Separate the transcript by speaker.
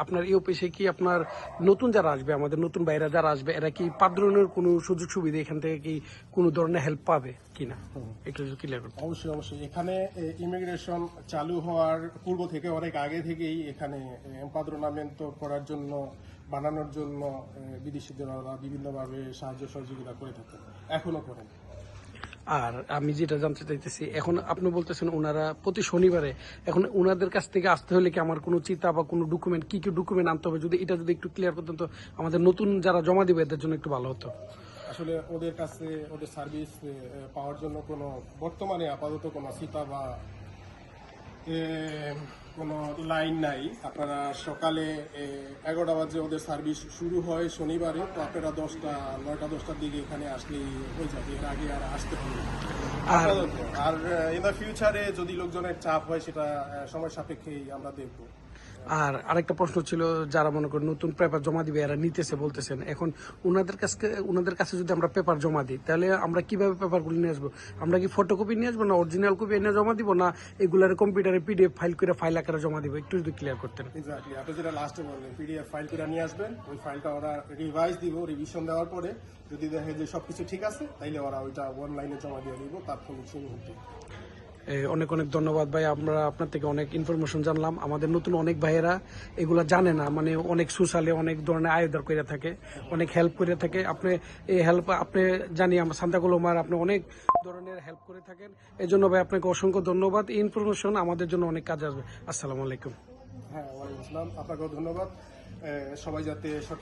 Speaker 1: আপনার এই অফিসে কি আপনার নতুন যারা আসবে, আমাদের নতুন বাইরা যারা আসবে, এরা কি 5 ধরনের কোনো সুযোগ সুবিধা এখান থেকে কি কোনো ধরনের হেল্প পাবে কিনা একটু ক্লিয়ার করতে।
Speaker 2: অবশ্যই অবশ্যই এখানে ইমিগ্রেশন চালু হওয়ার পূর্ব থেকে অনেক আগে থেকেই এখানে এমপাদ্রোনামেন্ট করার জন্য বানানোর জন্য বিদেশিদের ওরা বিভিন্নভাবে সাহায্য সহযোগিতা করে থাকেন, এখনো করেন।
Speaker 1: আর আমি যেটা জানতে চাইতেছি, এখন আপনি বলতেছেন ওনারা প্রতি শনিবারে, এখন ওনাদের কাছ থেকে আসতে হলে কি আমার কোনো চিন্তা বা কোনো ডকুমেন্ট, কি কি ডকুমেন্ট আনতে হবে, যদি এটা যদি একটু ক্লিয়ার করতেন তো আমাদের নতুন যারা জমা দিবে এদের জন্য একটু ভালো হতো।
Speaker 2: আসলে ওদের কাছে ওদের সার্ভিস পাওয়ার জন্য কোনো বর্তমানে আপাতত কোনো সিতা বা কোনো লাইন নাই। আপনারা সকালে 11টা বাজে ওদের সার্ভিস শুরু হয় শনিবারে, তো আপনারা 9টা-10টার দিকে এখানে আসলেই হয়ে যাবে, এর আগে আর আসতে হবে না। আর ইন দ্য ফিউচারে যদি লোকজনের চাপ হয় সেটা সময় সাপেক্ষেই আমরা দেখবো।
Speaker 1: আর আরেকটা প্রশ্ন ছিল, যারা মনে করেন নতুন পেপার জমা দিবে এরা নিতেছে বলতেছেন, এখন ওনাদের কাছে যদি আমরা পেপার জমা দিই তাহলে আমরা কিভাবে পেপারগুলো নিয়ে আসবো? আমরা কি ফটোকপি নিয়ে আসবো, না অরিজিনাল কপি এনে জমা দিব, না এগুলার কম্পিউটারে পিডিএফ ফাইল করে ফাইল আকারে জমা দিব? একটু যদি ক্লিয়ার করতেন।
Speaker 2: এক্স্যাক্টলি, আপনি যেটা লাস্টে বললেন পিডিএফ ফাইল করে নিয়ে আসবেন, ওই ফাইলটা ওরা রিভাইজ দিব, রিভিশন দেওয়ার পরে যদি দেখে যে সবকিছু ঠিক আছে তাইলে ওরা ওইটা অনলাইনে জমা দিয়ে দিব তাৎক্ষণিক সেই মুহূর্তে।
Speaker 1: অনেক অনেক ধন্যবাদ ভাই, আমরা আপনার থেকে অনেক ইনফরমেশন জানলাম। আমাদের নতুন অনেক ভাইয়েরা এগুলা জানে না, মানে অনেক সোশ্যালে অনেক ধরনের আয়োজন করে থাকে, অনেক হেল্প করে থাকে। আপনি এই হেল্প আপনি জানি আমরা সান্তাকলমার আপনি অনেক ধরনের হেল্প করে থাকেন, এই জন্য ভাই আপনাকে অসংখ্য ধন্যবাদ। এই ইনফরমেশন আমাদের জন্য অনেক কাজে আসবে। আসসালামু আলাইকুম।
Speaker 2: হ্যাঁ, ওয়ালাইকুম আসসালাম, আপনাকেও ধন্যবাদ। সবাই যাতে সঠিক